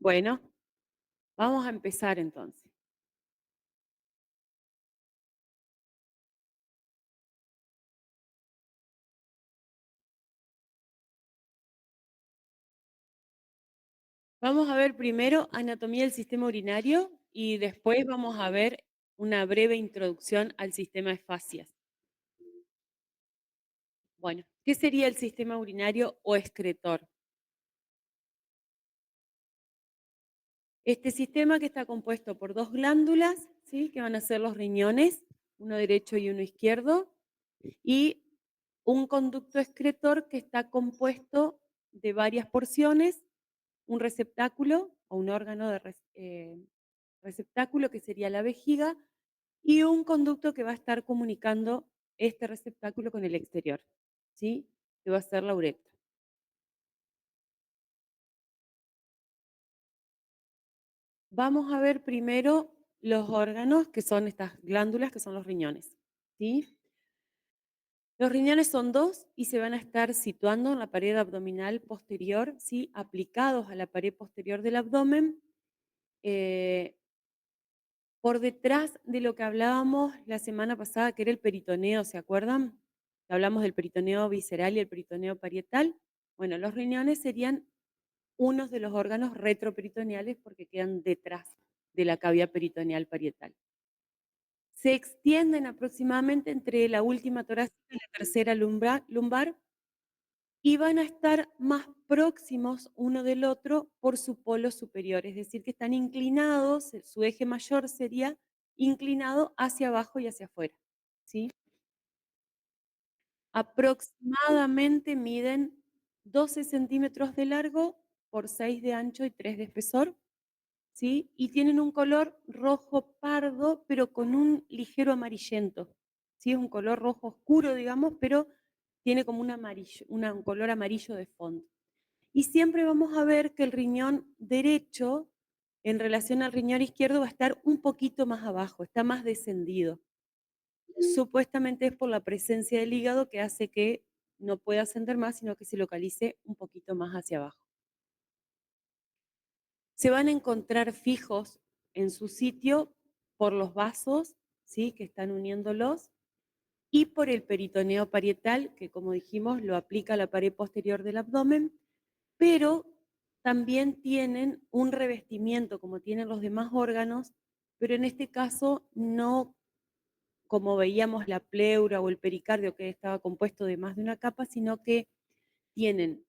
Bueno, vamos a empezar entonces. Vamos a ver primero anatomía del sistema urinario y después vamos a ver una breve introducción al sistema de fascias. Bueno, ¿qué sería el sistema urinario o excretor? Este sistema que está compuesto por dos glándulas, ¿sí? Que van a ser los riñones, uno derecho y uno izquierdo, y un conducto excretor que está compuesto de varias porciones, un receptáculo o un órgano de receptáculo que sería la vejiga y un conducto que va a estar comunicando este receptáculo con el exterior, ¿sí? Que va a ser la uretra. Vamos a ver primero los órganos, que son estas glándulas, que son los riñones, ¿sí? Los riñones son dos y se van a estar situando en la pared abdominal posterior, ¿sí? Aplicados a la pared posterior del abdomen, eh, por detrás de lo que hablábamos la semana pasada, que era el peritoneo, ¿se acuerdan? Hablamos del peritoneo visceral y el peritoneo parietal. Bueno, los riñones serían unos de los órganos retroperitoneales porque quedan detrás de la cavidad peritoneal parietal. Se extienden aproximadamente entre la última torácica y la tercera lumbar y van a estar más próximos uno del otro por su polo superior, es decir, que están inclinados, su eje mayor sería inclinado hacia abajo y hacia afuera, ¿sí? Aproximadamente miden 12 centímetros de largo por 6 de ancho y 3 de espesor, ¿sí? Y tienen un color rojo pardo, pero con un ligero amarillento, ¿sí? Es un color rojo oscuro, digamos, pero tiene como un amarillo, un color amarillo de fondo. Y siempre vamos a ver que el riñón derecho, en relación al riñón izquierdo, va a estar un poquito más abajo, está más descendido. Supuestamente es por la presencia del hígado que hace que no pueda ascender más, sino que se localice un poquito más hacia abajo. Se van a encontrar fijos en su sitio por los vasos, ¿sí? Que están uniéndolos, y por el peritoneo parietal, que como dijimos lo aplica a la pared posterior del abdomen, pero también tienen un revestimiento como tienen los demás órganos, pero en este caso no como veíamos la pleura o el pericardio que estaba compuesto de más de una capa, sino que tienen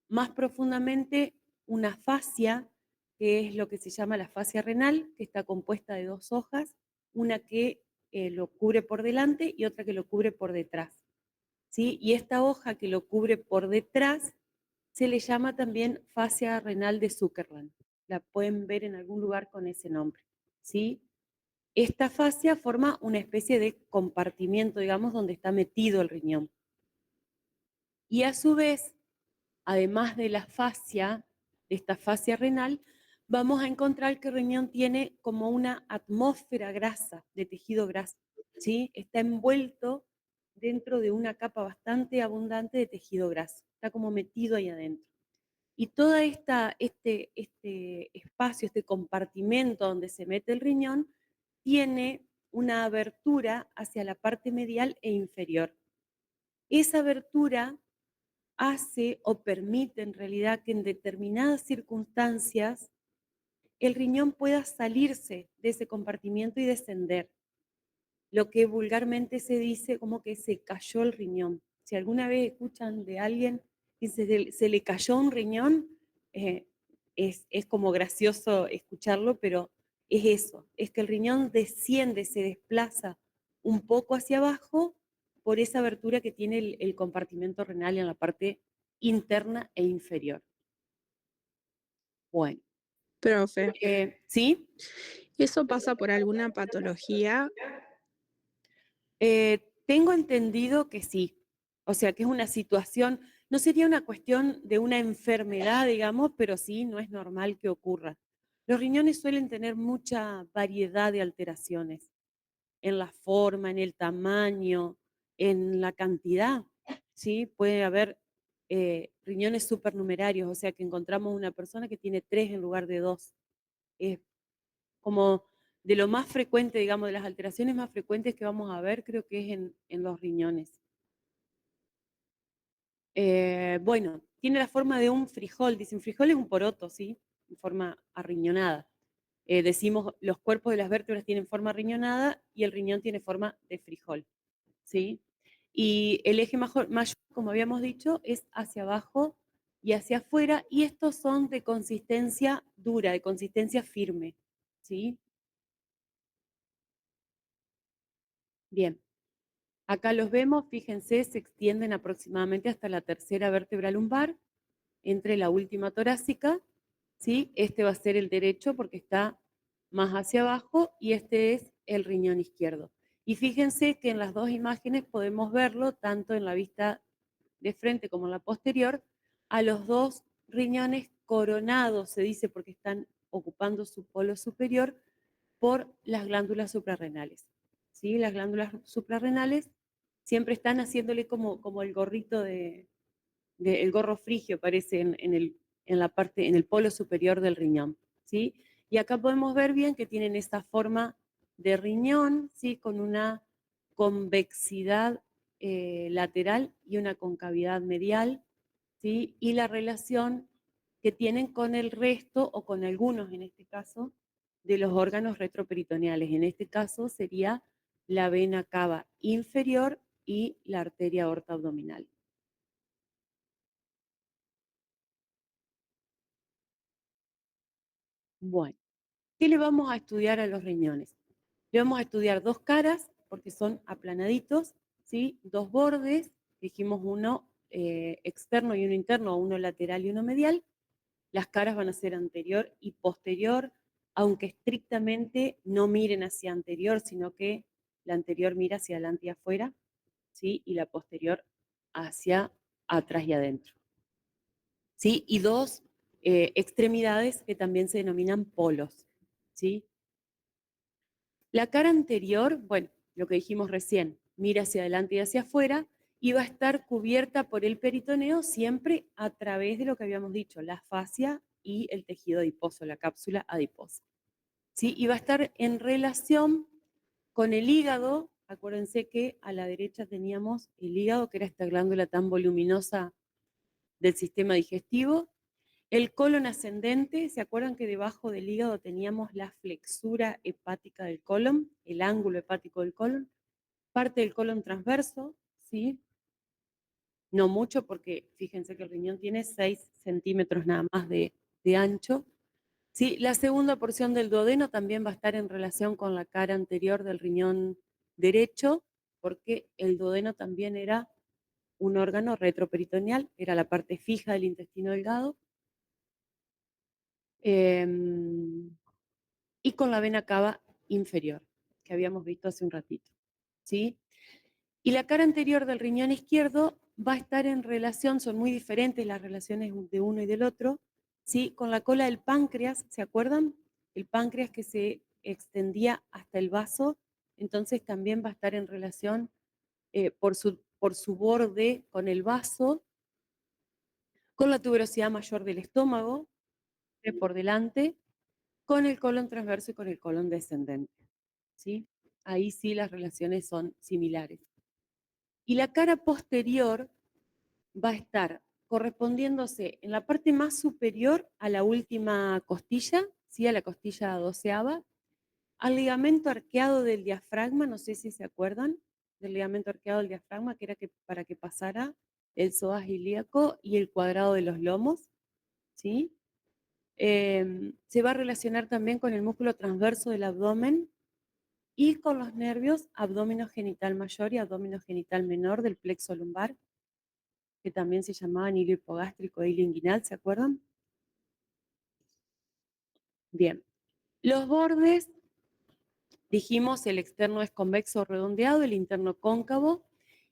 más profundamente una fascia, que es lo que se llama la fascia renal, que está compuesta de dos hojas, una que lo cubre por delante y otra que lo cubre por detrás, ¿sí? Y esta hoja que lo cubre por detrás se le llama también fascia renal de Zuckerland. La pueden ver en algún lugar con ese nombre, ¿sí? Esta fascia forma una especie de compartimiento, digamos, donde está metido el riñón. Y a su vez, además de la fascia, de esta fascia renal, vamos a encontrar que el riñón tiene como una atmósfera grasa, de tejido graso, ¿sí? Está envuelto dentro de una capa bastante abundante de tejido graso, está como metido ahí adentro. Y todo este espacio, este compartimento donde se mete el riñón, tiene una abertura hacia la parte medial e inferior. Esa abertura hace o permite en realidad que en determinadas circunstancias el riñón pueda salirse de ese compartimiento y descender. Lo que vulgarmente se dice como que se cayó el riñón. Si alguna vez escuchan de alguien que se le cayó un riñón, eh, es como gracioso escucharlo, pero es eso, es que el riñón desciende, se desplaza un poco hacia abajo por esa abertura que tiene el compartimento renal en la parte interna e inferior. Bueno, Profe, ¿sí? ¿eso pasa por alguna patología? Tengo entendido que sí, o sea que es una situación, no sería una cuestión de una enfermedad, digamos, pero sí no es normal que ocurra. Los riñones suelen tener mucha variedad de alteraciones en la forma, en el tamaño, en la cantidad, ¿sí? Puede haber riñones supernumerarios, o sea que encontramos una persona que tiene 3 en lugar de 2. Es como de lo más frecuente, digamos, de las alteraciones más frecuentes que vamos a ver, creo que es en los riñones. Bueno, tiene la forma de un frijol, dicen frijol es un poroto, ¿sí? En forma arriñonada. Decimos los cuerpos de las vértebras tienen forma arriñonada y el riñón tiene forma de frijol, ¿sí? Y el eje mayor, como habíamos dicho, es hacia abajo y hacia afuera, y estos son de consistencia dura, de consistencia firme, ¿sí? Bien, acá los vemos, fíjense, se extienden aproximadamente hasta la tercera vértebra lumbar, entre la última torácica, ¿sí? Este va a ser el derecho porque está más hacia abajo y este es el riñón izquierdo. Y fíjense que en las dos imágenes podemos verlo, tanto en la vista de frente como en la posterior, a los dos riñones coronados, se dice porque están ocupando su polo superior por las glándulas suprarrenales. ¿Sí? Las glándulas suprarrenales siempre están haciéndole como el gorrito el gorro frigio parece en la parte, en el polo superior del riñón, ¿sí? Y acá podemos ver bien que tienen esta forma de riñón, ¿sí? Con una convexidad lateral y una concavidad medial, ¿sí? Y la relación que tienen con el resto, o con algunos en este caso, de los órganos retroperitoneales. En este caso sería la vena cava inferior y la arteria aorta abdominal. Bueno, ¿qué le vamos a estudiar a los riñones? Le vamos a estudiar dos caras, porque son aplanaditos, ¿sí? Dos bordes, dijimos uno externo y uno interno, uno lateral y uno medial. Las caras van a ser anterior y posterior, aunque estrictamente no miren hacia anterior, sino que la anterior mira hacia adelante y afuera, ¿sí? Y la posterior hacia atrás y adentro, ¿sí? Y dos extremidades que también se denominan polos, ¿sí? La cara anterior, bueno, lo que dijimos recién, mira hacia adelante y hacia afuera y va a estar cubierta por el peritoneo siempre a través de lo que habíamos dicho, la fascia y el tejido adiposo, la cápsula adiposa. ¿Sí? Y va a estar en relación con el hígado. Acuérdense que a la derecha teníamos el hígado, que era esta glándula tan voluminosa del sistema digestivo. El colon ascendente, ¿se acuerdan que debajo del hígado teníamos la flexura hepática del colon, el ángulo hepático del colon? Parte del colon transverso, ¿sí? No mucho porque fíjense que el riñón tiene 6 centímetros nada más de ancho. ¿Sí? La segunda porción del duodeno también va a estar en relación con la cara anterior del riñón derecho, porque el duodeno también era un órgano retroperitoneal, era la parte fija del intestino delgado. Y con la vena cava inferior, que habíamos visto hace un ratito, ¿sí? Y la cara anterior del riñón izquierdo va a estar en relación, son muy diferentes las relaciones de uno y del otro, ¿sí? Con la cola del páncreas, ¿se acuerdan? El páncreas que se extendía hasta el vaso, entonces también va a estar en relación por su borde con el vaso, con la tuberosidad mayor del estómago, por delante, con el colon transverso y con el colon descendente, ¿sí? Ahí sí las relaciones son similares. Y la cara posterior va a estar correspondiéndose en la parte más superior a la última costilla, ¿sí? A la costilla doceava, al ligamento arqueado del diafragma, no sé si se acuerdan del ligamento arqueado del diafragma, que era para que pasara el psoas ilíaco y el cuadrado de los lomos, ¿sí? Se va a relacionar también con el músculo transverso del abdomen y con los nervios abdómeno genital mayor y abdómeno genital menor del plexo lumbar, que también se llamaban hilo hipogástrico e hilo inguinal, ¿se acuerdan? Bien. Los bordes, dijimos, el externo es convexo o redondeado, el interno cóncavo,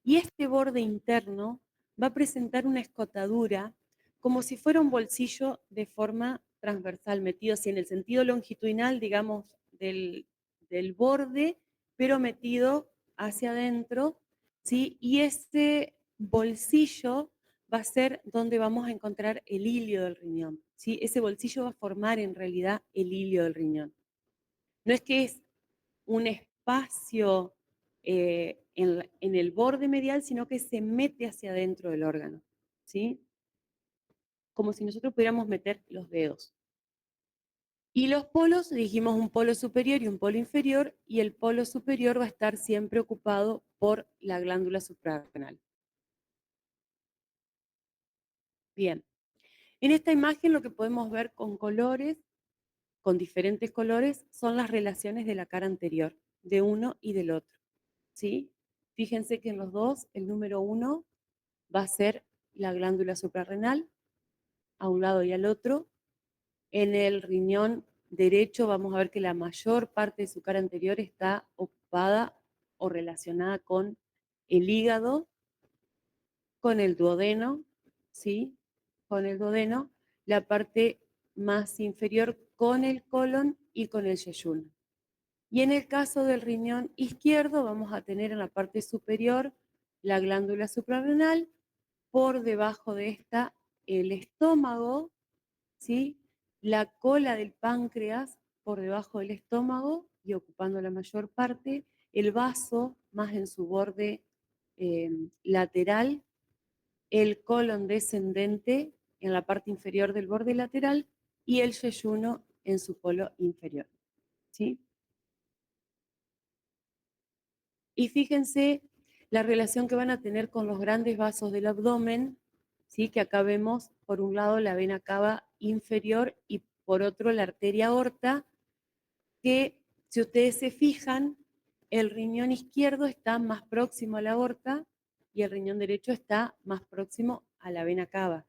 y este borde interno va a presentar una escotadura como si fuera un bolsillo de forma transversal, metido así en el sentido longitudinal, digamos, del borde, pero metido hacia adentro, ¿sí? Y este bolsillo va a ser donde vamos a encontrar el hilio del riñón, ¿sí? Ese bolsillo va a formar en realidad el hilio del riñón. No es que es un espacio en el borde medial, sino que se mete hacia adentro del órgano, ¿sí? Como si nosotros pudiéramos meter los dedos. Y los polos, dijimos un polo superior y un polo inferior, y el polo superior va a estar siempre ocupado por la glándula suprarrenal. Bien, en esta imagen lo que podemos ver con colores, con diferentes colores, son las relaciones de la cara anterior, de uno y del otro, ¿sí? Fíjense que en los dos, el número 1 va a ser la glándula suprarrenal, a un lado y al otro. En el riñón derecho vamos a ver que la mayor parte de su cara anterior está ocupada o relacionada con el hígado, con el duodeno, ¿sí? Con el duodeno, la parte más inferior con el colon y con el yeyuno. Y en el caso del riñón izquierdo vamos a tener en la parte superior la glándula suprarrenal, por debajo de esta el estómago, ¿sí? La cola del páncreas por debajo del estómago y ocupando la mayor parte, el vaso más en su borde lateral, el colon descendente en la parte inferior del borde lateral y el yeyuno en su polo inferior, ¿sí? Y fíjense la relación que van a tener con los grandes vasos del abdomen, ¿sí? Que acá vemos por un lado la vena cava inferior y por otro la arteria aorta, que si ustedes se fijan, el riñón izquierdo está más próximo a la aorta y el riñón derecho está más próximo a la vena cava.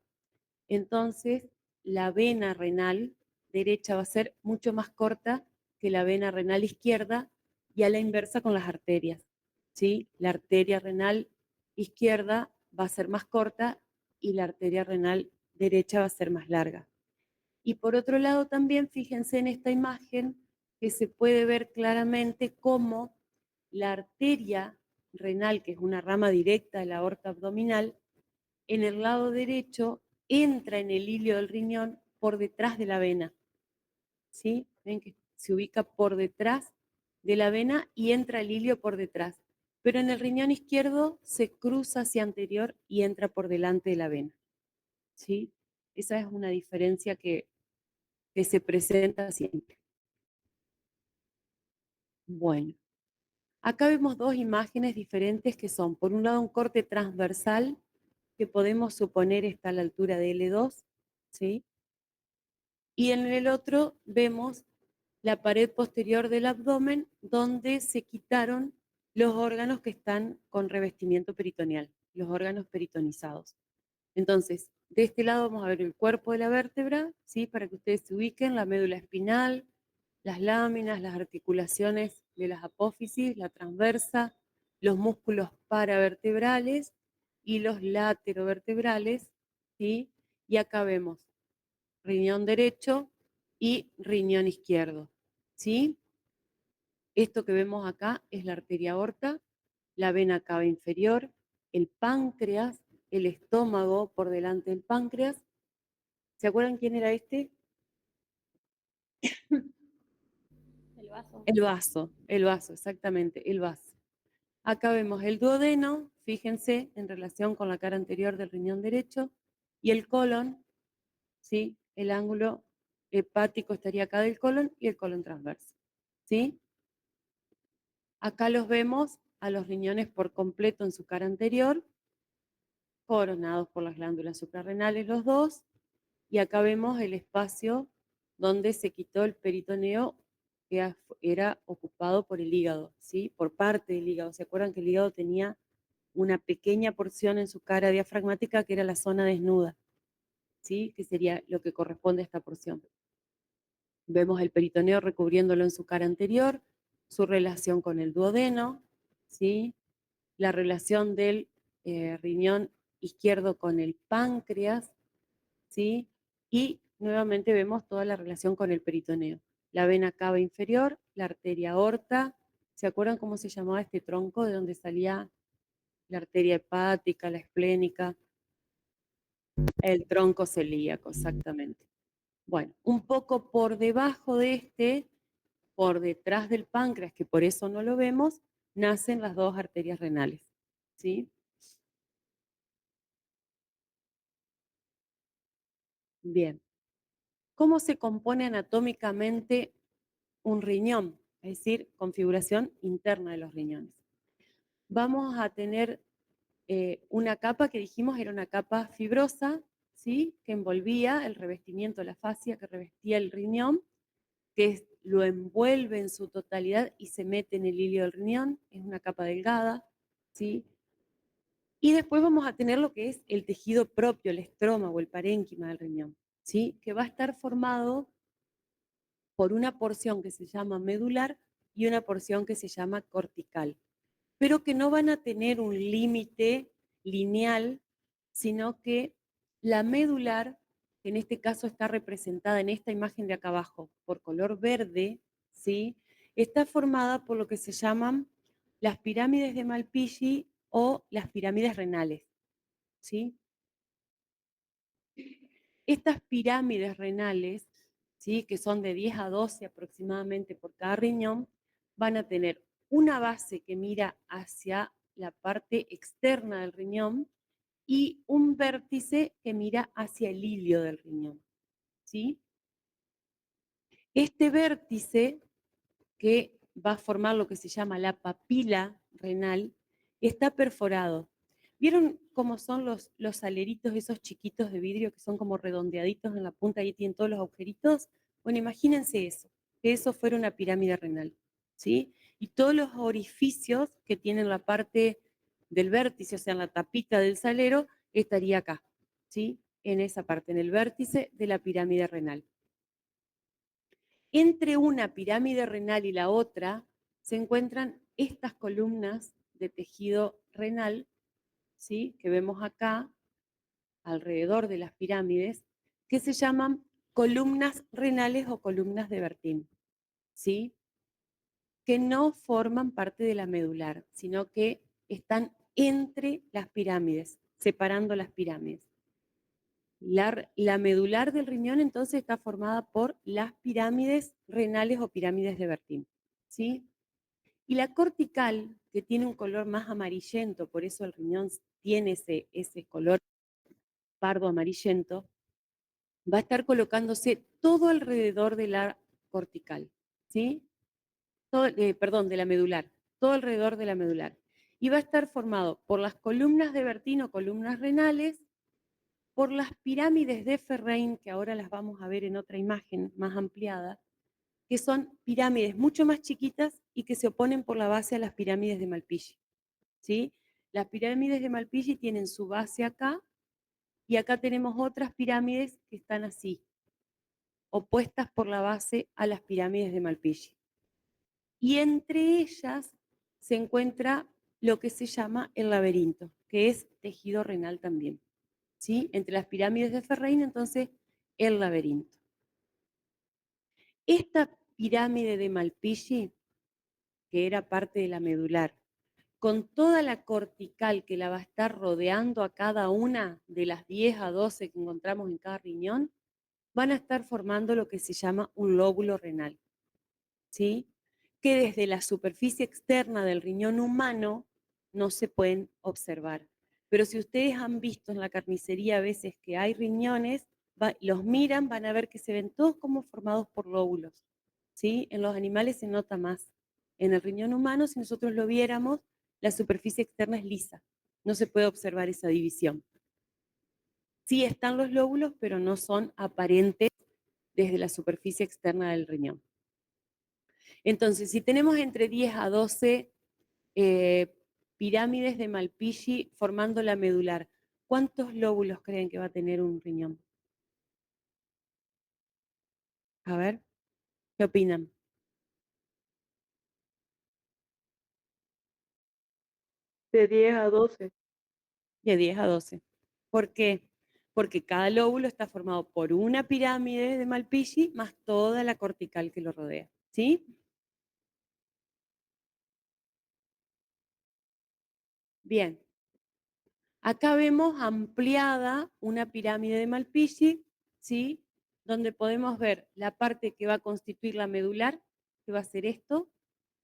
Entonces, la vena renal derecha va a ser mucho más corta que la vena renal izquierda y a la inversa con las arterias, ¿sí? La arteria renal izquierda va a ser más corta y la arteria renal derecha va a ser más larga. Y por otro lado también fíjense en esta imagen que se puede ver claramente cómo la arteria renal, que es una rama directa de la aorta abdominal, en el lado derecho entra en el hilio del riñón por detrás de la vena, ¿sí? Ven que se ubica por detrás de la vena y entra el hilio por detrás. Pero en el riñón izquierdo se cruza hacia anterior y entra por delante de la vena, ¿sí? Esa es una diferencia que se presenta siempre. Bueno, acá vemos dos imágenes diferentes que son, por un lado, un corte transversal que podemos suponer está a la altura de L2, ¿sí? Y en el otro vemos la pared posterior del abdomen donde se quitaron los órganos que están con revestimiento peritoneal, los órganos peritonizados. Entonces, de este lado vamos a ver el cuerpo de la vértebra, ¿sí? Para que ustedes se ubiquen, la médula espinal, las láminas, las articulaciones de las apófisis, la transversa, los músculos paravertebrales y los laterovertebrales, ¿sí? Y acá vemos riñón derecho y riñón izquierdo, ¿sí? Esto que vemos acá es la arteria aorta, la vena cava inferior, el páncreas, el estómago por delante del páncreas. ¿Se acuerdan quién era este? El vaso. El vaso, exactamente, el vaso. Acá vemos el duodeno, fíjense, en relación con la cara anterior del riñón derecho, y el colon, ¿sí? El ángulo hepático estaría acá del colon y el colon transverso, ¿sí? Acá los vemos a los riñones por completo en su cara anterior, coronados por las glándulas suprarrenales los dos, y acá vemos el espacio donde se quitó el peritoneo que era ocupado por el hígado, ¿sí? Por parte del hígado. ¿Se acuerdan que el hígado tenía una pequeña porción en su cara diafragmática que era la zona desnuda, ¿sí? Que sería lo que corresponde a esta porción? Vemos el peritoneo recubriéndolo en su cara anterior, su relación con el duodeno, ¿sí? La relación del riñón izquierdo con el páncreas, ¿sí? Y nuevamente vemos toda la relación con el peritoneo. La vena cava inferior, la arteria aorta. ¿Se acuerdan cómo se llamaba este tronco de donde salía la arteria hepática, la esplénica? El tronco celíaco, exactamente. Bueno, un poco por debajo de este, por detrás del páncreas, que por eso no lo vemos, nacen las dos arterias renales. ¿Sí? Bien. ¿Cómo se compone anatómicamente un riñón? Es decir, configuración interna de los riñones. Vamos a tener una capa que dijimos era una capa fibrosa, ¿sí? Que envolvía el revestimiento, la fascia que revestía el riñón, que lo envuelve en su totalidad y se mete en el hilio del riñón, es una capa delgada, ¿sí? Y después vamos a tener lo que es el tejido propio, el estroma o el parénquima del riñón, ¿sí? Que va a estar formado por una porción que se llama medular y una porción que se llama cortical, pero que no van a tener un límite lineal, sino que la medular, que en este caso está representada en esta imagen de acá abajo por color verde, ¿sí? Está formada por lo que se llaman las pirámides de Malpighi o las pirámides renales, ¿sí? Estas pirámides renales, ¿sí? Que son de 10 a 12 aproximadamente por cada riñón, van a tener una base que mira hacia la parte externa del riñón y un vértice que mira hacia el hilio del riñón, ¿sí? Este vértice, que va a formar lo que se llama la papila renal, está perforado. ¿Vieron cómo son los aleritos esos chiquitos de vidrio que son como redondeaditos en la punta y tienen todos los agujeritos? Bueno, imagínense eso, que eso fuera una pirámide renal, ¿sí? Y todos los orificios que tienen la parte del vértice, o sea, en la tapita del salero, estaría acá, ¿sí? En esa parte, en el vértice de la pirámide renal. Entre una pirámide renal y la otra se encuentran estas columnas de tejido renal, ¿sí? Que vemos acá alrededor de las pirámides, que se llaman columnas renales o columnas de Bertin, ¿sí? Que no forman parte de la medular, sino que están entre las pirámides, separando las pirámides. La medular del riñón entonces está formada por las pirámides renales o pirámides de Bertin, ¿sí? Y la cortical, que tiene un color más amarillento, por eso el riñón tiene ese color pardo amarillento, va a estar colocándose todo alrededor de la cortical, ¿sí? Todo, perdón, de la medular, todo alrededor de la medular. Y va a estar formado por las columnas de Bertin o columnas renales, por las pirámides de Ferrein, que ahora las vamos a ver en otra imagen más ampliada, que son pirámides mucho más chiquitas y que se oponen por la base a las pirámides de Malpighi, ¿sí? Las pirámides de Malpighi tienen su base acá y acá tenemos otras pirámides que están así, opuestas por la base a las pirámides de Malpighi. Y entre ellas se encuentra lo que se llama el laberinto, que es tejido renal también, ¿sí? Entre las pirámides de Ferrein, entonces, el laberinto. Esta pirámide de Malpighi, que era parte de la medular, con toda la cortical que la va a estar rodeando a cada una de las 10 a 12 que encontramos en cada riñón, van a estar formando lo que se llama un lóbulo renal, ¿sí? Que desde la superficie externa del riñón humano no se pueden observar. Pero si ustedes han visto en la carnicería a veces que hay riñones, los miran, van a ver que se ven todos como formados por lóbulos, ¿sí? En los animales se nota más. En el riñón humano, si nosotros lo viéramos, la superficie externa es lisa. No se puede observar esa división. Sí están los lóbulos, pero no son aparentes desde la superficie externa del riñón. Entonces, si tenemos entre 10 a 12 pirámides de Malpighi formando la medular, ¿cuántos lóbulos creen que va a tener un riñón? A ver, ¿qué opinan? De 10 a 12. De 10 a 12. ¿Por qué? Porque cada lóbulo está formado por una pirámide de Malpighi más toda la cortical que lo rodea. ¿Sí? Bien. Acá vemos ampliada una pirámide de Malpighi, ¿sí? Donde podemos ver la parte que va a constituir la medular, que va a ser esto,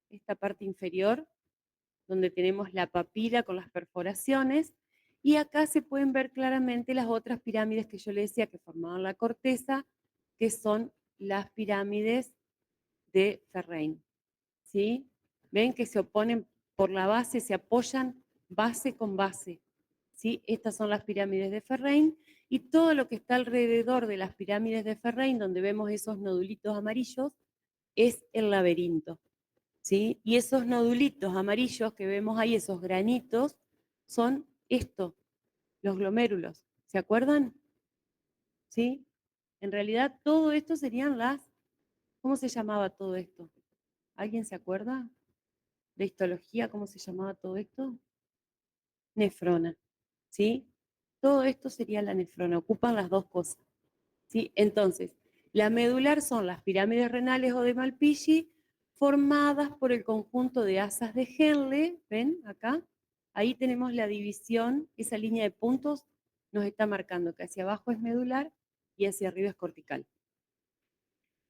esta parte inferior, donde tenemos la papila con las perforaciones, y acá se pueden ver claramente las otras pirámides que yo le decía que formaban la corteza, que son las pirámides de Ferrein, ¿sí? Ven que se oponen por la base, se apoyan base con base, ¿sí? Estas son las pirámides de Ferrein, y todo lo que está alrededor de las pirámides de Ferrein, donde vemos esos nodulitos amarillos, es el laberinto, ¿sí? Y esos nodulitos amarillos que vemos ahí, esos granitos, son esto, los glomérulos. ¿Se acuerdan? ¿Sí? En realidad todo esto serían las... ¿Cómo se llamaba todo esto? ¿Alguien se acuerda? De histología, ¿cómo se llamaba todo esto? Nefrona, ¿sí? Todo esto sería la nefrona, ocupan las dos cosas, ¿sí? Entonces, la medular son las pirámides renales o de Malpighi formadas por el conjunto de asas de Henle, ¿ven acá? Ahí tenemos la división, esa línea de puntos nos está marcando que hacia abajo es medular y hacia arriba es cortical.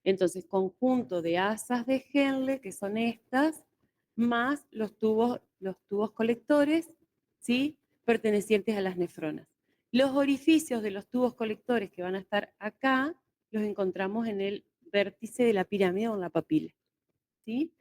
Entonces, conjunto de asas de Henle, que son estas, más los tubos colectores, ¿sí? Pertenecientes a las nefronas. Los orificios de los tubos colectores que van a estar acá, los encontramos en el vértice de la pirámide o en la papila, ¿sí?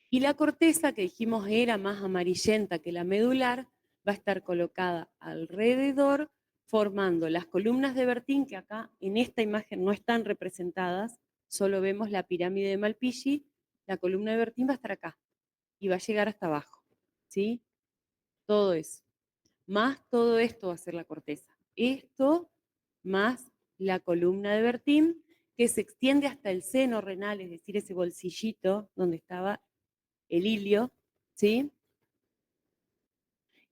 Y la corteza, que dijimos era más amarillenta que la medular, va a estar colocada alrededor, formando las columnas de Bertin, que acá en esta imagen no están representadas, solo vemos la pirámide de Malpighi, la columna de Bertin va a estar acá y va a llegar hasta abajo, ¿sí? Todo eso. Más todo esto va a ser la corteza. Esto más la columna de Bertin, que se extiende hasta el seno renal, es decir, ese bolsillito donde estaba el ilio, ¿sí?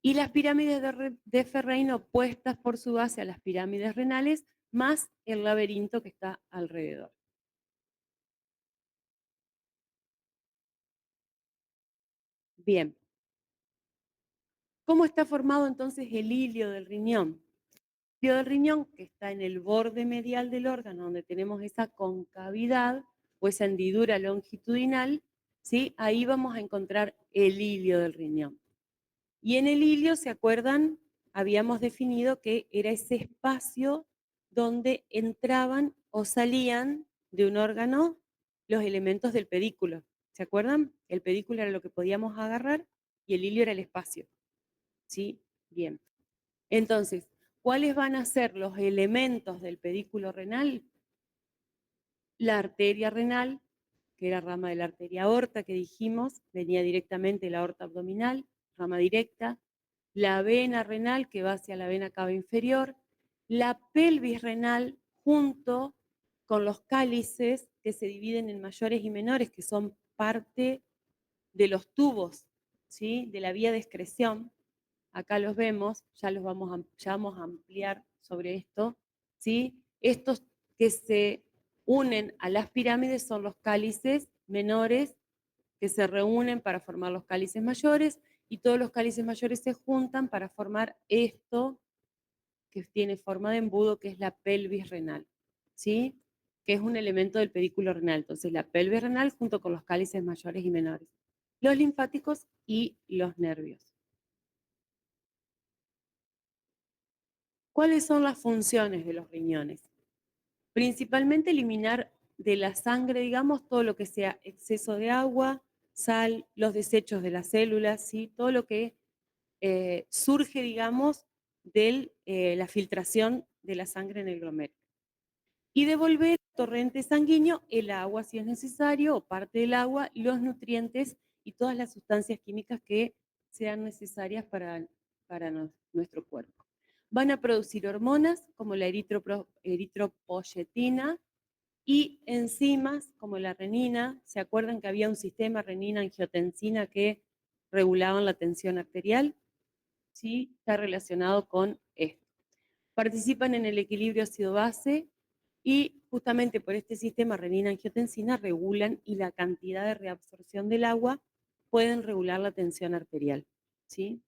Y las pirámides de Ferrein opuestas por su base a las pirámides renales, más el laberinto que está alrededor. Bien. ¿Cómo está formado entonces el ilio del riñón? El ilio del riñón, que está en el borde medial del órgano, donde tenemos esa concavidad o esa hendidura longitudinal, ¿sí? Ahí vamos a encontrar el ilio del riñón. Y en el ilio, ¿se acuerdan? Habíamos definido que era ese espacio donde entraban o salían de un órgano los elementos del pedículo. ¿Se acuerdan? El pedículo era lo que podíamos agarrar y el ilio era el espacio. ¿Sí? Bien. Entonces, ¿cuáles van a ser los elementos del pedículo renal? La arteria renal, que era rama de la arteria aorta que dijimos, venía directamente de la aorta abdominal, rama directa. La vena renal, que va hacia la vena cava inferior. La pelvis renal, junto con los cálices, que se dividen en mayores y menores, que son parte de los tubos, ¿sí? De la vía de excreción. Acá los vemos, ya vamos a ampliar sobre esto, ¿sí? Estos que se unen a las pirámides son los cálices menores que se reúnen para formar los cálices mayores y todos los cálices mayores se juntan para formar esto que tiene forma de embudo, que es la pelvis renal, ¿sí? Que es un elemento del pedículo renal. Entonces, la pelvis renal junto con los cálices mayores y menores, los linfáticos y los nervios. ¿Cuáles son las funciones de los riñones? Principalmente eliminar de la sangre, digamos, todo lo que sea exceso de agua, sal, los desechos de las células, ¿sí? Todo lo que surge, digamos, de la filtración de la sangre en el glomérulo. Y devolver al torrente sanguíneo el agua si es necesario, o parte del agua, los nutrientes y todas las sustancias químicas que sean necesarias para nuestro cuerpo. Van a producir hormonas como la eritropoyetina y enzimas como la renina. ¿Se acuerdan que había un sistema renina-angiotensina que regulaban la tensión arterial? Sí, está relacionado con esto. Participan en el equilibrio ácido-base y justamente por este sistema renina-angiotensina regulan y la cantidad de reabsorción del agua pueden regular la tensión arterial, ¿sí?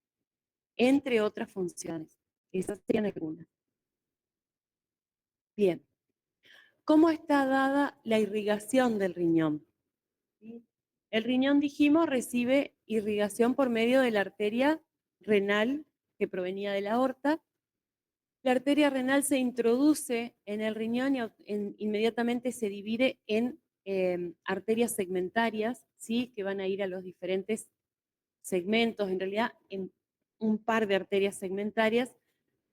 entre otras funciones. Esas serían algunas. Bien. ¿Cómo está dada la irrigación del riñón? ¿Sí? El riñón, dijimos, recibe irrigación por medio de la arteria renal que provenía de la aorta. La arteria renal se introduce en el riñón y inmediatamente se divide en arterias segmentarias, ¿sí? Que van a ir a los diferentes segmentos, en realidad en un par de arterias segmentarias,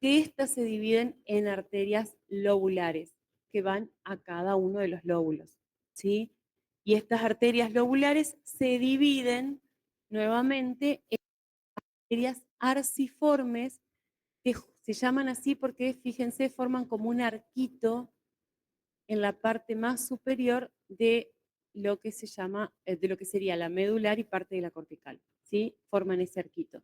que estas se dividen en arterias lobulares, que van a cada uno de los lóbulos, ¿sí? Y estas arterias lobulares se dividen nuevamente en arterias arciformes, que se llaman así porque, fíjense, forman como un arquito en la parte más superior de lo que se llama, de lo que sería la medular y parte de la cortical, ¿sí? Forman ese arquito.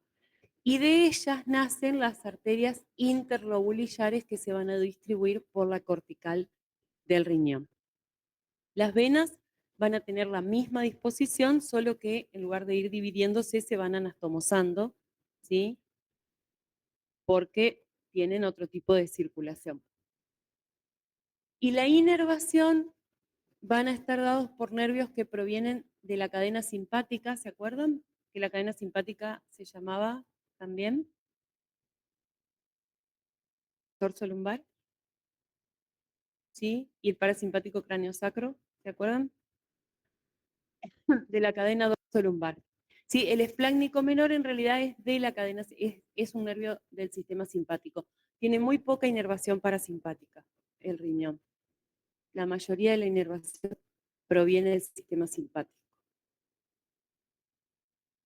Y de ellas nacen las arterias interlobulillares que se van a distribuir por la cortical del riñón. Las venas van a tener la misma disposición, solo que en lugar de ir dividiéndose, se van anastomosando, ¿sí? Porque tienen otro tipo de circulación. Y la inervación van a estar dados por nervios que provienen de la cadena simpática, ¿se acuerdan? Que la cadena simpática se llamaba también torso lumbar, ¿sí? Y el parasimpático cráneo-sacro, ¿se acuerdan? De la cadena dorso-lumbar. Sí, el esplácnico menor en realidad es de la cadena, es un nervio del sistema simpático. Tiene muy poca inervación parasimpática, el riñón. La mayoría de la inervación proviene del sistema simpático.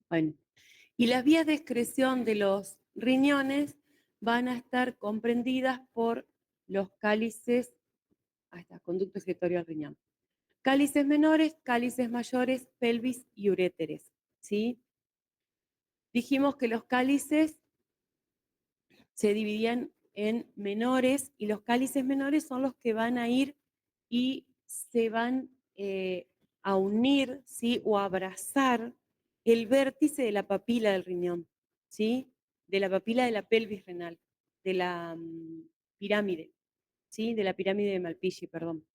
Bueno, y las vías de excreción de los riñones van a estar comprendidas por los cálices, conducto excretorio al riñón. Cálices menores, cálices mayores, pelvis y uréteres, ¿sí? Dijimos que los cálices se dividían en menores y los cálices menores son los que van a ir y se van a unir, ¿sí? O a abrazar el vértice de la papila del riñón, ¿sí? De la papila de la pelvis renal, de la pirámide, ¿sí? De la pirámide de Malpighi, perdón,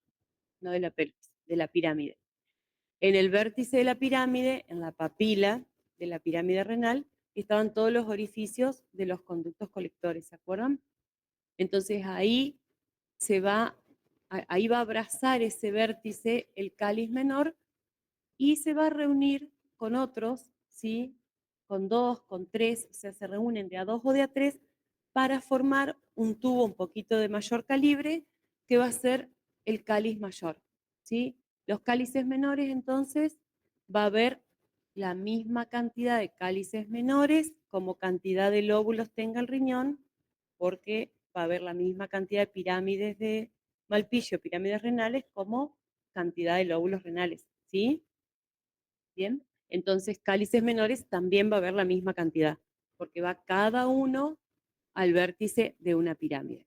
no de la pelvis, de la pirámide. En el vértice de la pirámide, en la papila de la pirámide renal, estaban todos los orificios de los conductos colectores, ¿se acuerdan? Entonces ahí ahí va a abrazar ese vértice el cáliz menor y se va a reunir con otros, ¿sí? Con dos, con tres, o sea, se reúnen de a dos o de a tres para formar un tubo un poquito de mayor calibre que va a ser el cáliz mayor, ¿sí? Los cálices menores, entonces, va a haber la misma cantidad de cálices menores como cantidad de lóbulos tenga el riñón, porque va a haber la misma cantidad de pirámides de Malpighi, pirámides renales, como cantidad de lóbulos renales, ¿sí? Bien, entonces cálices menores también va a haber la misma cantidad, porque va cada uno al vértice de una pirámide.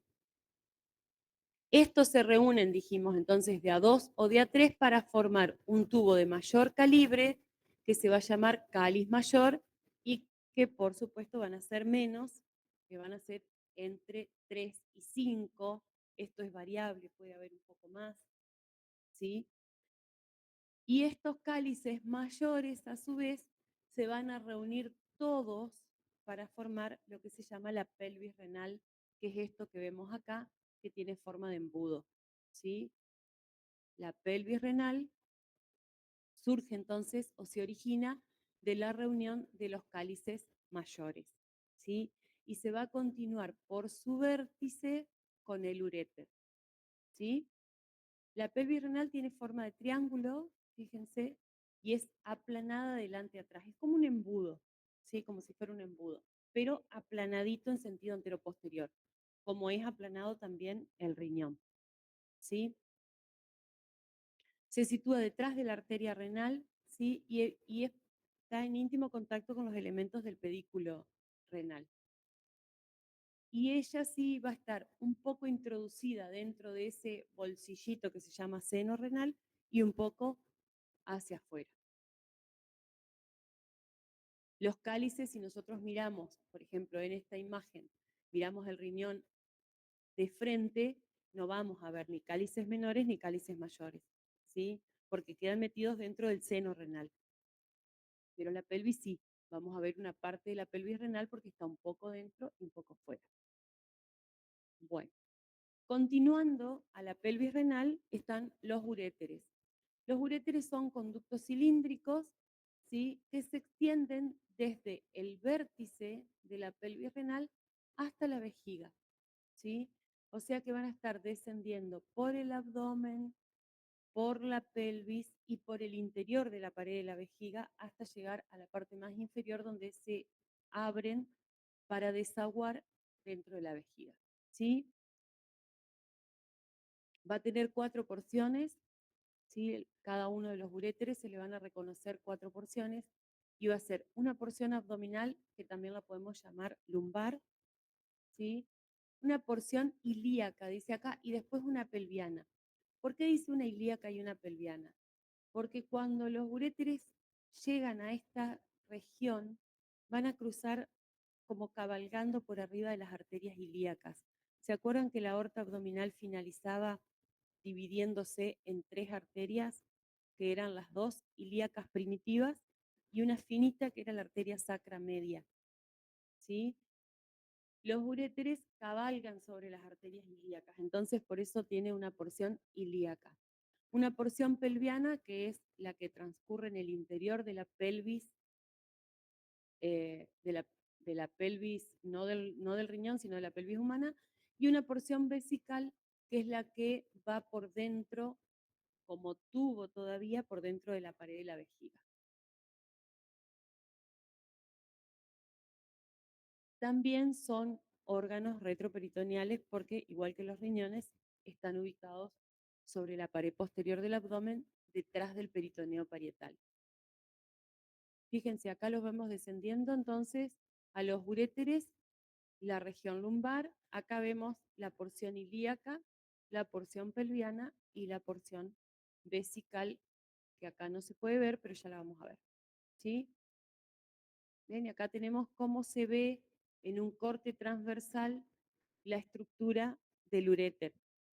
Estos se reúnen, dijimos entonces, de a dos o de a tres para formar un tubo de mayor calibre que se va a llamar cáliz mayor y que por supuesto van a ser menos, que van a ser entre 3 y 5. Esto es variable, puede haber un poco más, ¿sí? Y estos cálices mayores, a su vez, se van a reunir todos para formar lo que se llama la pelvis renal, que es esto que vemos acá, que tiene forma de embudo, ¿sí? La pelvis renal surge entonces o se origina de la reunión de los cálices mayores, ¿sí? Y se va a continuar por su vértice con el uréter, ¿sí? La pelvis renal tiene forma de triángulo, fíjense, y es aplanada de delante a atrás. Es como un embudo, ¿sí? Como si fuera un embudo, pero aplanadito en sentido anteroposterior, como es aplanado también el riñón, ¿sí? Se sitúa detrás de la arteria renal, ¿sí? Y está en íntimo contacto con los elementos del pedículo renal. Y ella sí va a estar un poco introducida dentro de ese bolsillito que se llama seno renal y un poco hacia afuera. Los cálices, si nosotros miramos, por ejemplo, en esta imagen, miramos el riñón de frente, no vamos a ver ni cálices menores ni cálices mayores, ¿sí? Porque quedan metidos dentro del seno renal. Pero la pelvis sí, vamos a ver una parte de la pelvis renal porque está un poco dentro y un poco fuera. Bueno, continuando a la pelvis renal están los uréteres. Los uréteres son conductos cilíndricos, ¿sí? Que se extienden desde el vértice de la pelvis renal hasta la vejiga, ¿sí? O sea que van a estar descendiendo por el abdomen, por la pelvis y por el interior de la pared de la vejiga hasta llegar a la parte más inferior donde se abren para desaguar dentro de la vejiga, ¿sí? Va a tener 4 porciones, ¿sí? Cada uno de los uréteres se le van a reconocer 4 porciones y va a ser una porción abdominal, que también la podemos llamar lumbar, ¿sí? Una porción ilíaca, dice acá, y después una pelviana. ¿Por qué dice una ilíaca y una pelviana? Porque cuando los uréteres llegan a esta región, van a cruzar como cabalgando por arriba de las arterias ilíacas. ¿Se acuerdan que la aorta abdominal finalizaba dividiéndose en 3 arterias, que eran las 2 ilíacas primitivas y una finita que era la arteria sacra media? ¿Sí? Los uréteres cabalgan sobre las arterias ilíacas, entonces por eso tiene una porción ilíaca. Una porción pelviana, que es la que transcurre en el interior de la pelvis, de la pelvis, no del riñón, sino de la pelvis humana, y una porción vesical, que es la que va por dentro, como tubo todavía, por dentro de la pared de la vejiga. También son órganos retroperitoneales porque, igual que los riñones, están ubicados sobre la pared posterior del abdomen, detrás del peritoneo parietal. Fíjense, acá los vemos descendiendo entonces a los uréteres, la región lumbar, acá vemos la porción ilíaca, la porción pelviana y la porción vesical, que acá no se puede ver, pero ya la vamos a ver. ¿Sí? Bien, y acá tenemos cómo se ve en un corte transversal la estructura del uréter,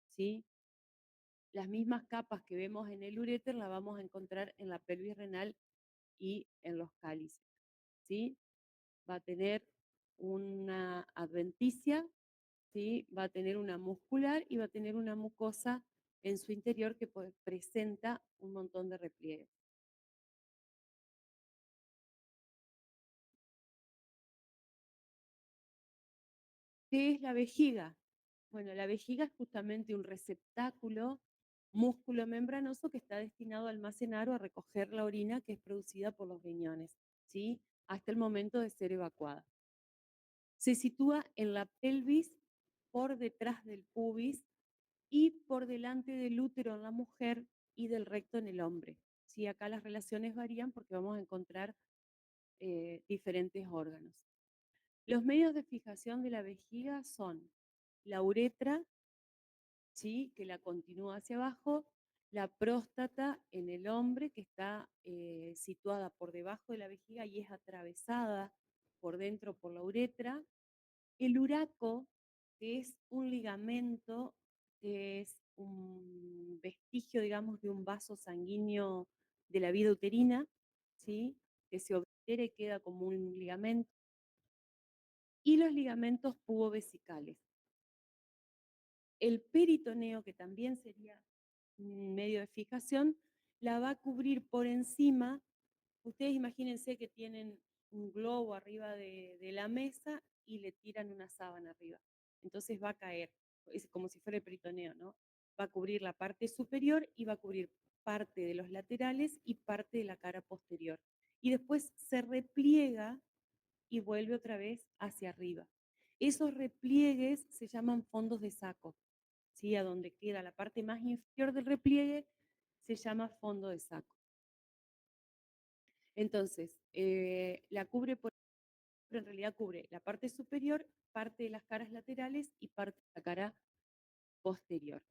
¿sí? Las mismas capas que vemos en el uréter las vamos a encontrar en la pelvis renal y en los cálices, ¿sí? Va a tener una adventicia, ¿sí? Va a tener una muscular y va a tener una mucosa en su interior que presenta un montón de repliegues. ¿Qué es la vejiga? Bueno, la vejiga es justamente un receptáculo músculo membranoso que está destinado a almacenar o a recoger la orina que es producida por los riñones, ¿sí? Hasta el momento de ser evacuada. Se sitúa en la pelvis, por detrás del pubis y por delante del útero en la mujer y del recto en el hombre. ¿Sí? Acá las relaciones varían porque vamos a encontrar diferentes órganos. Los medios de fijación de la vejiga son la uretra, ¿sí? Que la continúa hacia abajo, la próstata en el hombre, que está situada por debajo de la vejiga y es atravesada por dentro por la uretra, el uraco, que es un ligamento, que es un vestigio, digamos, de un vaso sanguíneo de la vida uterina, ¿sí? Que se oblitera y queda como un ligamento, y los ligamentos pubovesicales. El peritoneo, que también sería un medio de fijación, la va a cubrir por encima. Ustedes imagínense que tienen un globo arriba de la mesa y le tiran una sábana arriba. Entonces va a caer, es como si fuera el peritoneo, ¿no? Va a cubrir la parte superior y va a cubrir parte de los laterales y parte de la cara posterior. Y después se repliega y vuelve otra vez hacia arriba. Esos repliegues se llaman fondos de saco, ¿sí? A donde queda la parte más inferior del repliegue se llama fondo de saco. Entonces, la cubre pero en realidad cubre la parte superior, parte de las caras laterales y parte de la cara posterior.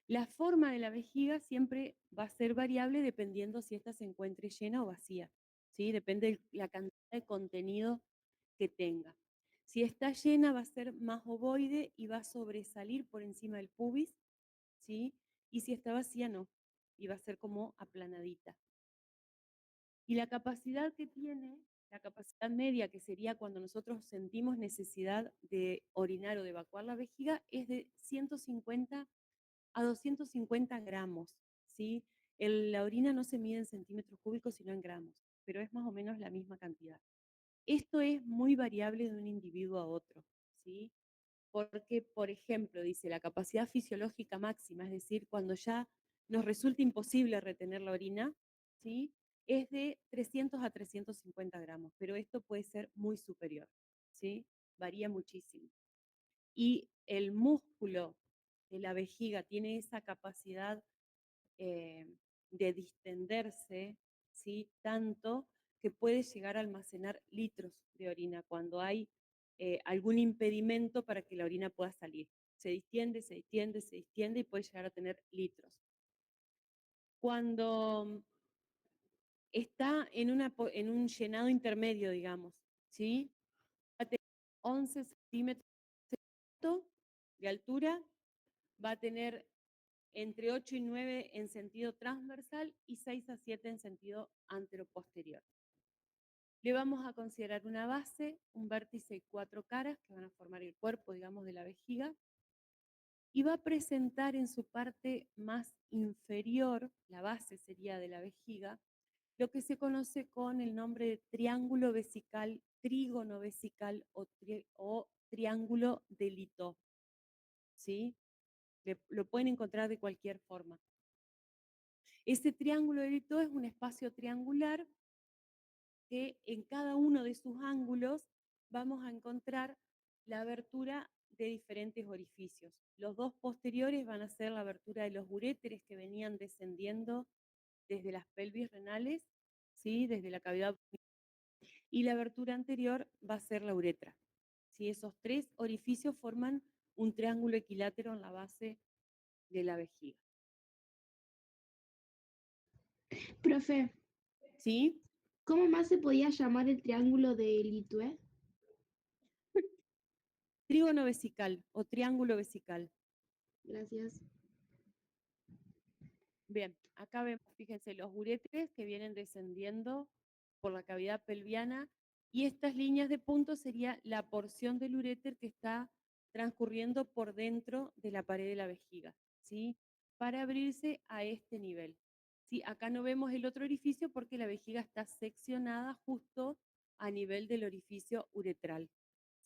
La forma de la vejiga siempre va a ser variable dependiendo si ésta se encuentre llena o vacía. ¿sí? Depende de la cantidad de contenido que tenga. Si está llena va a ser más ovoide y va a sobresalir por encima del pubis, ¿sí? Y si está vacía no, y va a ser como aplanadita. Y la capacidad que tiene, la capacidad media, que sería cuando nosotros sentimos necesidad de orinar o de evacuar la vejiga, es de 150 a 250 gramos, ¿sí? La orina no se mide en centímetros cúbicos, sino en gramos, pero es más o menos la misma cantidad. Esto es muy variable de un individuo a otro, ¿sí? Porque, por ejemplo, dice la capacidad fisiológica máxima, es decir, cuando ya nos resulta imposible retener la orina, ¿sí? Es de 300 a 350 gramos, pero esto puede ser muy superior, ¿sí? Varía muchísimo. Y el músculo de la vejiga tiene esa capacidad de distenderse, ¿sí? Tanto que puede llegar a almacenar litros de orina cuando hay algún impedimento para que la orina pueda salir. Se distiende, se distiende, se distiende y puede llegar a tener litros. Cuando está en un llenado intermedio, digamos, ¿sí? Va a tener 11 centímetros de altura, va a tener entre 8 y 9 en sentido transversal y 6 a 7 en sentido anteroposterior. Le vamos a considerar una base, un vértice y 4 caras que van a formar el cuerpo, digamos, de la vejiga, y va a presentar en su parte más inferior, la base sería de la vejiga, lo que se conoce con el nombre de triángulo vesical, trígono vesical o triángulo de Lito, ¿sí? Lo pueden encontrar de cualquier forma. Ese triángulo de Lito es un espacio triangular que en cada uno de sus ángulos vamos a encontrar la abertura de diferentes orificios. Los dos posteriores van a ser la abertura de los uréteres que venían descendiendo desde las pelvis renales, ¿sí? Desde la cavidad, y la abertura anterior va a ser la uretra. ¿Sí? Esos tres orificios forman un triángulo equilátero en la base de la vejiga. Profe, ¿Sí? ¿cómo más se podía llamar el triángulo de Litue? Trígono vesical o triángulo vesical. Gracias. Bien, acá vemos, fíjense, los uréteres que vienen descendiendo por la cavidad pelviana y estas líneas de puntos sería la porción del uréter que está transcurriendo por dentro de la pared de la vejiga, ¿sí? Para abrirse a este nivel. ¿Sí? Acá no vemos el otro orificio porque la vejiga está seccionada justo a nivel del orificio uretral,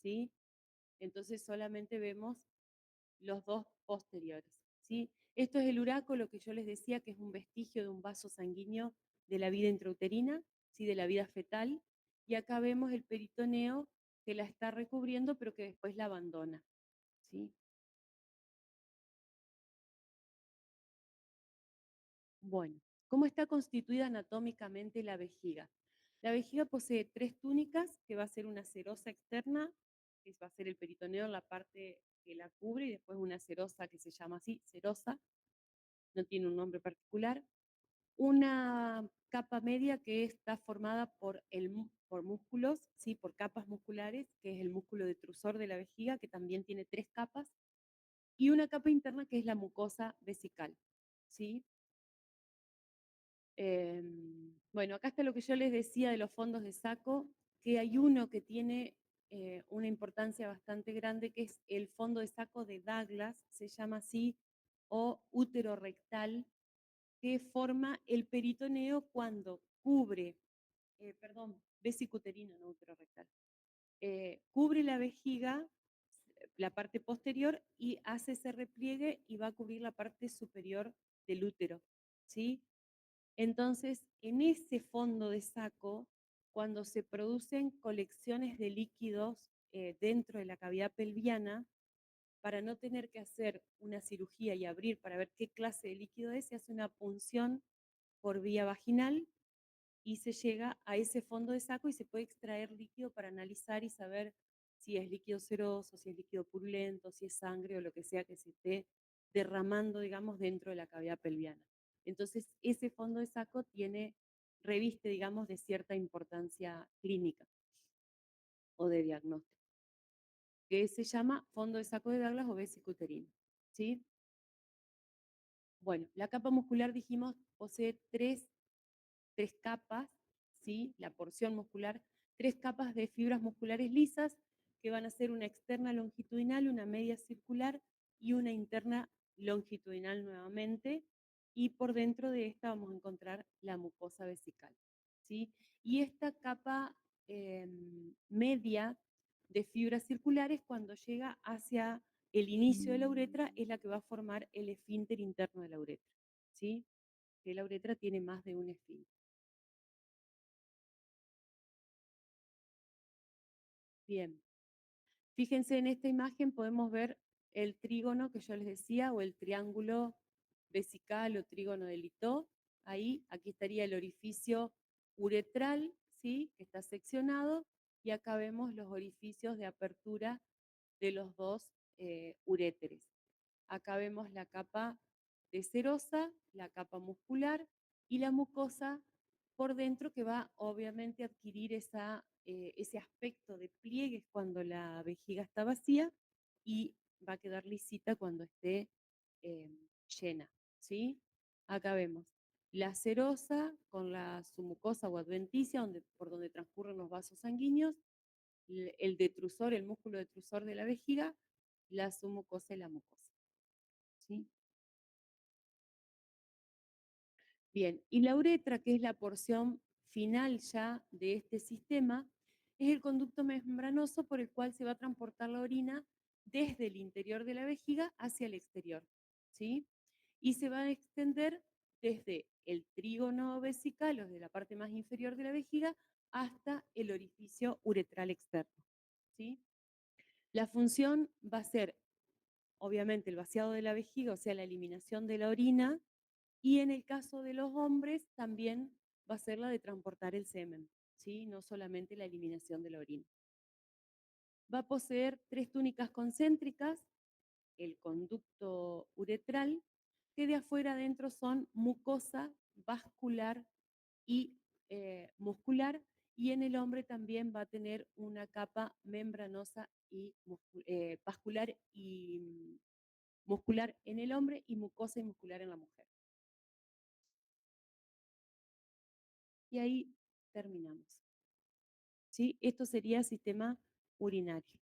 ¿sí? Entonces solamente vemos los dos posteriores, ¿sí? Esto es el uráculo, lo que yo les decía, que es un vestigio de un vaso sanguíneo de la vida intrauterina, ¿sí? De la vida fetal, y acá vemos el peritoneo que la está recubriendo, pero que después la abandona, ¿sí? Bueno, ¿cómo está constituida anatómicamente la vejiga? La vejiga posee tres túnicas, que va a ser una serosa externa, que va a ser el peritoneo en la parte que la cubre, y después una serosa que se llama así, serosa, no tiene un nombre particular. Una capa media que está formada por músculos, ¿sí? Por capas musculares, que es el músculo detrusor de la vejiga, que también tiene tres capas, y una capa interna que es la mucosa vesical, ¿sí? Bueno, acá está lo que yo les decía de los fondos de saco, que hay uno que tiene una importancia bastante grande, que es el fondo de saco de Douglas, se llama así, o útero rectal, que forma el peritoneo cuando cubre, vesicuterino, no uterorectal, cubre la vejiga, la parte posterior, y hace ese repliegue y va a cubrir la parte superior del útero, ¿sí? Entonces, en ese fondo de saco, cuando se producen colecciones de líquidos dentro de la cavidad pelviana, para no tener que hacer una cirugía y abrir para ver qué clase de líquido es, se hace una punción por vía vaginal y se llega a ese fondo de saco y se puede extraer líquido para analizar y saber si es líquido seroso, si es líquido purulento, si es sangre o lo que sea que se esté derramando, digamos, dentro de la cavidad pelviana. Entonces, ese fondo de saco tiene reviste, digamos, de cierta importancia clínica o de diagnóstico, que se llama fondo de saco de Douglas o vesicuterino, ¿sí? Bueno, la capa muscular, dijimos, posee tres capas, ¿sí? La porción muscular, tres capas de fibras musculares lisas que van a ser una externa longitudinal, una media circular y una interna longitudinal nuevamente. Y por dentro de esta vamos a encontrar la mucosa vesical, ¿sí? Y esta capa media de fibras circulares, cuando llega hacia el inicio de la uretra, es la que va a formar el esfínter interno de la uretra, ¿sí? Que la uretra tiene más de un esfínter. Bien, fíjense en esta imagen podemos ver el trígono que yo les decía o el triángulo vesical o trígono de Litó. Ahí, aquí estaría el orificio uretral, ¿sí? Que está seccionado, y acá vemos los orificios de apertura de los dos uréteres. Acá vemos la capa de serosa, la capa muscular y la mucosa por dentro, que va obviamente a adquirir ese aspecto de pliegues cuando la vejiga está vacía y va a quedar lisita cuando esté llena, ¿sí? Acá vemos la serosa con la submucosa o adventicia, por donde transcurren los vasos sanguíneos, el detrusor, el músculo detrusor de la vejiga, la submucosa y la mucosa, ¿sí? Bien, y la uretra, que es la porción final ya de este sistema, es el conducto membranoso por el cual se va a transportar la orina desde el interior de la vejiga hacia el exterior, ¿sí? Y se va a extender desde el trígono vesical, o de la parte más inferior de la vejiga, hasta el orificio uretral externo, ¿sí? La función va a ser, obviamente, el vaciado de la vejiga, o sea, la eliminación de la orina, y en el caso de los hombres también va a ser la de transportar el semen, ¿sí? No solamente la eliminación de la orina. Va a poseer tres túnicas concéntricas, el conducto uretral, que de afuera adentro son mucosa, vascular y muscular, y en el hombre también va a tener una capa membranosa y vascular y muscular en el hombre y mucosa y muscular en la mujer. Y ahí terminamos, ¿sí? Esto sería sistema urinario.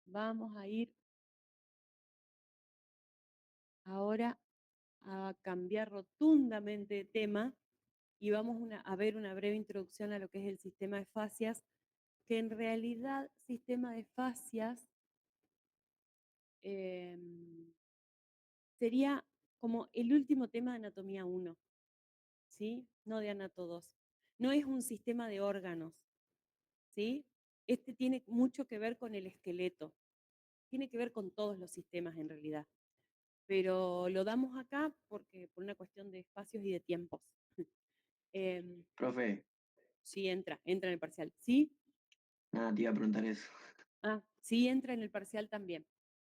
Vamos a ir ahora a cambiar rotundamente de tema y vamos a ver una breve introducción a lo que es el sistema de fascias, que en realidad sistema de fascias sería como el último tema de anatomía 1, ¿sí? No de anato 2. No es un sistema de órganos, ¿sí? Este tiene mucho que ver con el esqueleto, tiene que ver con todos los sistemas en realidad, pero lo damos acá porque por una cuestión de espacios y de tiempos. Profe, Sí, entra en el parcial. ¿Sí? nada, te iba a preguntar eso. Sí, entra en el parcial también.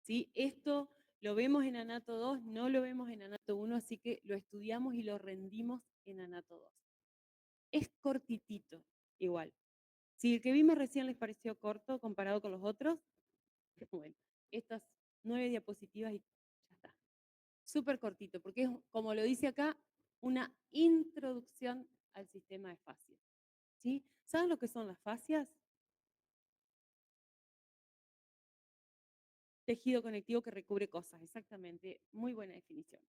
¿Sí? Esto lo vemos en Anato 2, no lo vemos en Anato 1, así que lo estudiamos y lo rendimos en Anato 2. Es cortitito, igual. Si el que vimos recién les pareció corto comparado con los otros, bueno, estas 9 diapositivas y ya está. Súper cortito, porque es, como lo dice acá, una introducción al sistema de fascias, ¿sí? ¿Saben lo que son las fascias? Tejido conectivo que recubre cosas, exactamente. Muy buena definición.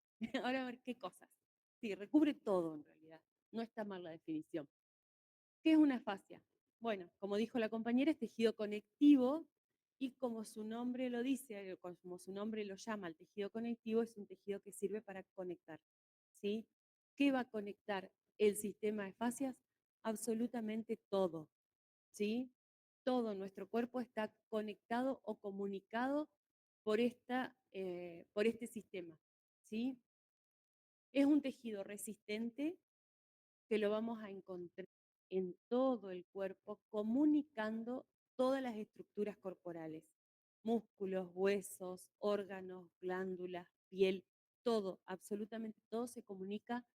Ahora a ver qué cosas. Sí, recubre todo en realidad. No está mal la definición. ¿Qué es una fascia? Bueno, como dijo la compañera, es tejido conectivo y como su nombre lo dice, como su nombre lo llama, el tejido conectivo es un tejido que sirve para conectar, ¿sí? ¿Qué va a conectar el sistema de fascias? Absolutamente todo, ¿sí? Todo nuestro cuerpo está conectado o comunicado por este sistema, ¿sí? Es un tejido resistente que lo vamos a encontrar en todo el cuerpo, comunicando todas las estructuras corporales, músculos, huesos, órganos, glándulas, piel, todo, absolutamente todo se comunica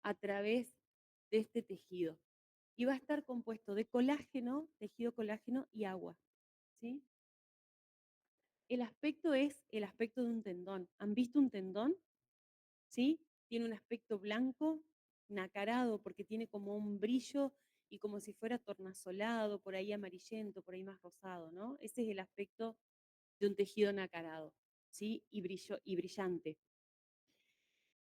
a través de este tejido. Y va a estar compuesto de colágeno, tejido colágeno y agua, ¿sí? El aspecto es el aspecto de un tendón. ¿Han visto un tendón? ¿Sí? Tiene un aspecto blanco, nacarado, porque tiene como un brillo y como si fuera tornasolado, por ahí amarillento, por ahí más rosado, ¿no? Ese es el aspecto de un tejido nacarado, ¿sí? Y brillante.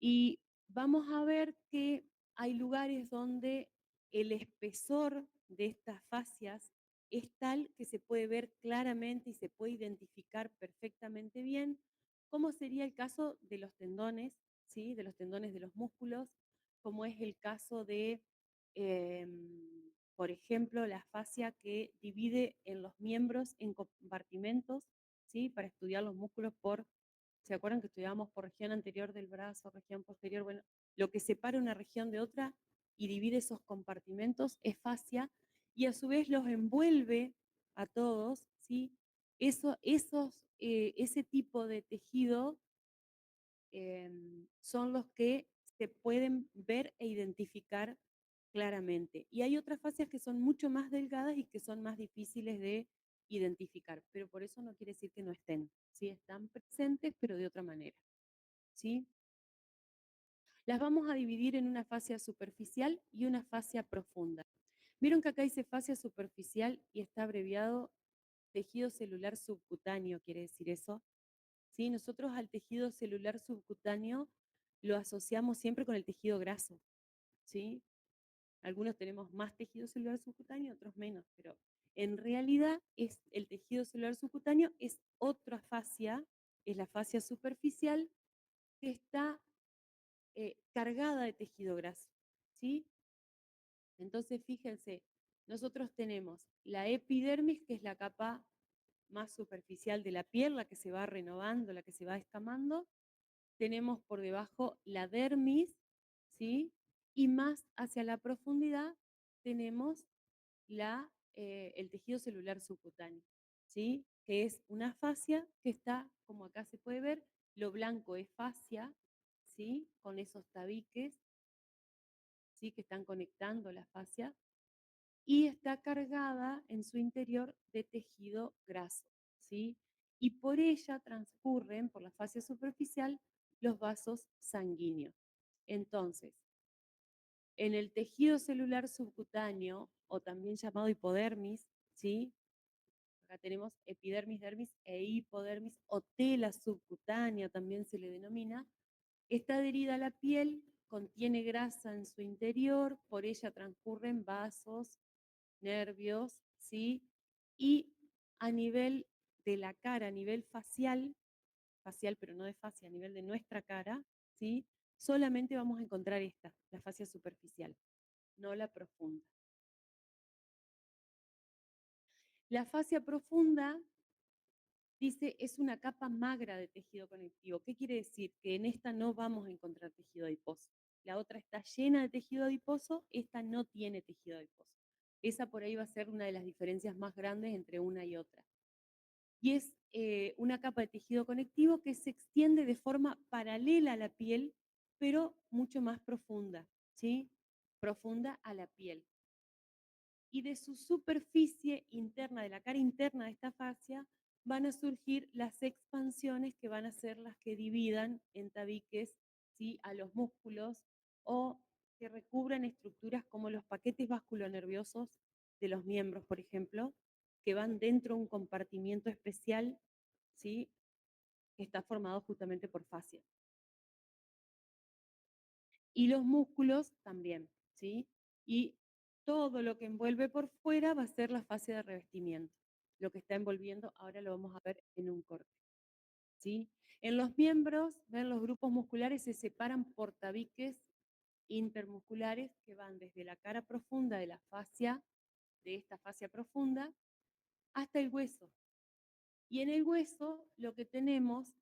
Y vamos a ver que hay lugares donde el espesor de estas fascias es tal que se puede ver claramente y se puede identificar perfectamente bien, como sería el caso de los tendones, ¿sí? De los tendones de los músculos, como es el caso de, por ejemplo, la fascia que divide en los miembros en compartimentos, ¿sí? Para estudiar los músculos por. ¿Se acuerdan que estudiábamos por región anterior del brazo, región posterior? Bueno, lo que separa una región de otra y divide esos compartimentos es fascia y a su vez los envuelve a todos, ¿sí? Ese tipo de tejido son los que se pueden ver e identificar claramente. Y hay otras fascias que son mucho más delgadas y que son más difíciles de identificar, pero por eso no quiere decir que no estén, ¿sí? Están presentes, pero de otra manera, ¿sí? Las vamos a dividir en una fascia superficial y una fascia profunda. Vieron que acá dice fascia superficial y está abreviado tejido celular subcutáneo, quiere decir eso. ¿Sí? Nosotros al tejido celular subcutáneo lo asociamos siempre con el tejido graso, ¿sí? Algunos tenemos más tejido celular subcutáneo, otros menos, pero en realidad es el tejido celular subcutáneo es otra fascia, es la fascia superficial que está cargada de tejido graso, ¿sí? Entonces, fíjense, nosotros tenemos la epidermis, que es la capa más superficial de la piel, la que se va renovando, la que se va escamando. Tenemos por debajo la dermis, ¿sí? Y más hacia la profundidad tenemos el tejido celular subcutáneo, ¿sí? Que es una fascia que está, como acá se puede ver, lo blanco es fascia, ¿sí? Con esos tabiques, ¿sí? Que están conectando la fascia, y está cargada en su interior de tejido graso, ¿sí? Y por ella transcurren, por la fascia superficial, los vasos sanguíneos. Entonces, en el tejido celular subcutáneo, o también llamado hipodermis, ¿sí? Acá tenemos epidermis, dermis e hipodermis, o tela subcutánea también se le denomina. Está adherida a la piel, contiene grasa en su interior, por ella transcurren vasos, nervios, ¿sí? Y a nivel de la cara, a nivel facial, pero no de fascia, a nivel de nuestra cara, ¿sí? Solamente vamos a encontrar esta, la fascia superficial, no la profunda. La fascia profunda, dice, es una capa magra de tejido conectivo. ¿Qué quiere decir? Que en esta no vamos a encontrar tejido adiposo. La otra está llena de tejido adiposo, esta no tiene tejido adiposo. Esa por ahí va a ser una de las diferencias más grandes entre una y otra. Y es una capa de tejido conectivo que se extiende de forma paralela a la piel, pero mucho más profunda, ¿sí? Profunda a la piel. Y de su superficie interna, de la cara interna de esta fascia, van a surgir las expansiones que van a ser las que dividan en tabiques, ¿sí? A los músculos o que recubran estructuras como los paquetes vasculonerviosos de los miembros, por ejemplo, que van dentro de un compartimiento especial, ¿sí? Que está formado justamente por fascia. Y los músculos también, ¿sí? Y todo lo que envuelve por fuera va a ser la fascia de revestimiento. Lo que está envolviendo, ahora lo vamos a ver en un corte, ¿sí? En los miembros, ven, los grupos musculares se separan por tabiques intermusculares que van desde la cara profunda de la fascia, de esta fascia profunda, hasta el hueso. Y en el hueso lo que tenemos,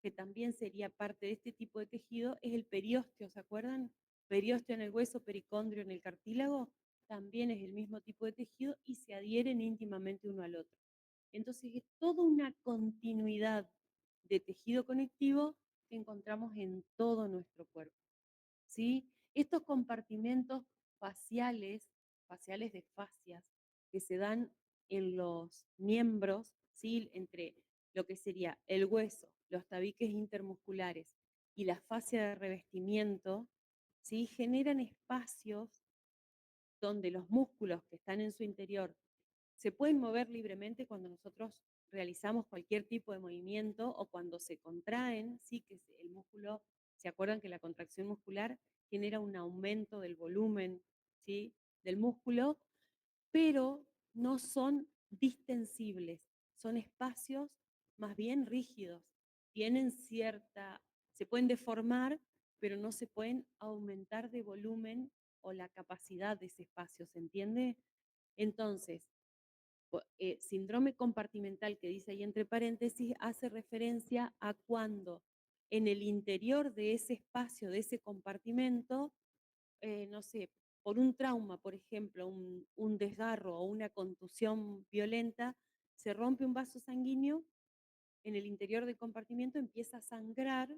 que también sería parte de este tipo de tejido, es el periósteo, ¿se acuerdan? Periósteo en el hueso, pericondrio en el cartílago, también es el mismo tipo de tejido y se adhieren íntimamente uno al otro. Entonces es toda una continuidad de tejido conectivo que encontramos en todo nuestro cuerpo, ¿sí? Estos compartimentos faciales de fascias que se dan en los miembros, ¿sí? Entre lo que sería el hueso, los tabiques intermusculares y la fascia de revestimiento, ¿sí? Generan espacios donde los músculos que están en su interior se pueden mover libremente cuando nosotros realizamos cualquier tipo de movimiento o cuando se contraen, sí, que el músculo, ¿se acuerdan que la contracción muscular genera un aumento del volumen, sí, del músculo? Pero no son distensibles, son espacios más bien rígidos, tienen se pueden deformar, pero no se pueden aumentar de volumen o la capacidad de ese espacio, ¿se entiende? Entonces, síndrome compartimental que dice ahí entre paréntesis hace referencia a cuando en el interior de ese espacio, de ese compartimento, no sé, por un trauma, por ejemplo, un desgarro o una contusión violenta, se rompe un vaso sanguíneo, en el interior del compartimento empieza a sangrar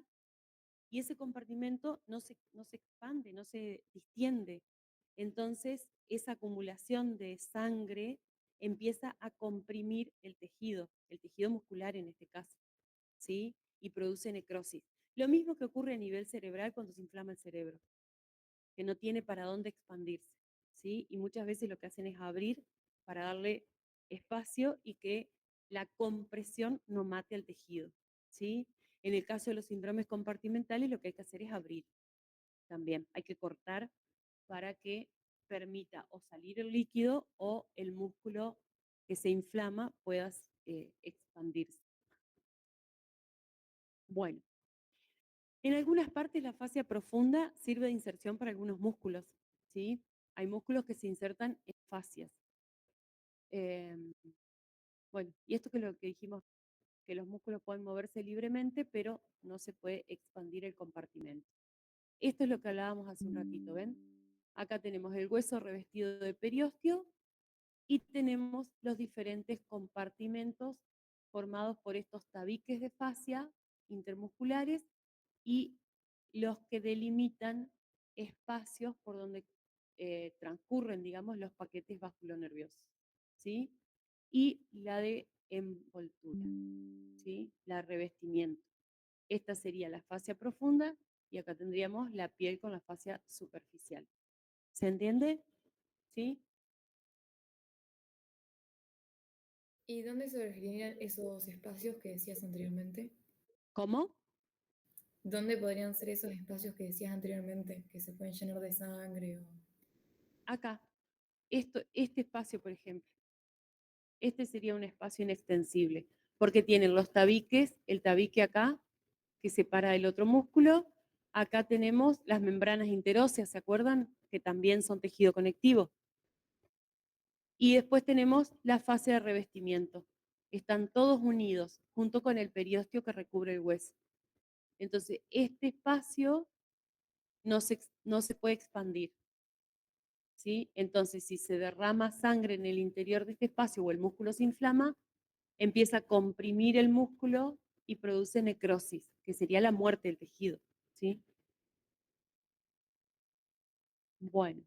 y ese compartimento no se expande, no se distiende. Entonces, esa acumulación de sangre empieza a comprimir el tejido muscular en este caso, ¿sí? Y produce necrosis. Lo mismo que ocurre a nivel cerebral cuando se inflama el cerebro, que no tiene para dónde expandirse, ¿sí? Y muchas veces lo que hacen es abrir para darle espacio y que la compresión no mate al tejido, ¿sí? En el caso de los síndromes compartimentales, lo que hay que hacer es abrir también. Hay que cortar para que permita o salir el líquido o el músculo que se inflama pueda expandirse. Bueno, en algunas partes la fascia profunda sirve de inserción para algunos músculos, ¿sí? Hay músculos que se insertan en fascias. Bueno, y esto que es lo que dijimos, que los músculos pueden moverse libremente, pero no se puede expandir el compartimento. Esto es lo que hablábamos hace un ratito, ¿ven? Acá tenemos el hueso revestido de periósteo y tenemos los diferentes compartimentos formados por estos tabiques de fascia intermusculares y los que delimitan espacios por donde transcurren, digamos, los paquetes vasculonerviosos, ¿sí? Y la de envoltura, ¿sí? La revestimiento. Esta sería la fascia profunda y acá tendríamos la piel con la fascia superficial. ¿Se entiende? ¿Sí? ¿Y dónde se originarían esos espacios que decías anteriormente? ¿Cómo? ¿Dónde podrían ser esos espacios que decías anteriormente, que se pueden llenar de sangre o... Acá. Este espacio, por ejemplo. Este sería un espacio inextensible, porque tienen los tabiques, el tabique acá, que separa el otro músculo. Acá tenemos las membranas interóseas, ¿se acuerdan? Que también son tejido conectivo. Y después tenemos la fase de revestimiento. Están todos unidos, junto con el periósteo que recubre el hueso. Entonces, este espacio no se puede expandir, ¿sí? Entonces, si se derrama sangre en el interior de este espacio o el músculo se inflama, empieza a comprimir el músculo y produce necrosis, que sería la muerte del tejido, ¿sí? Bueno,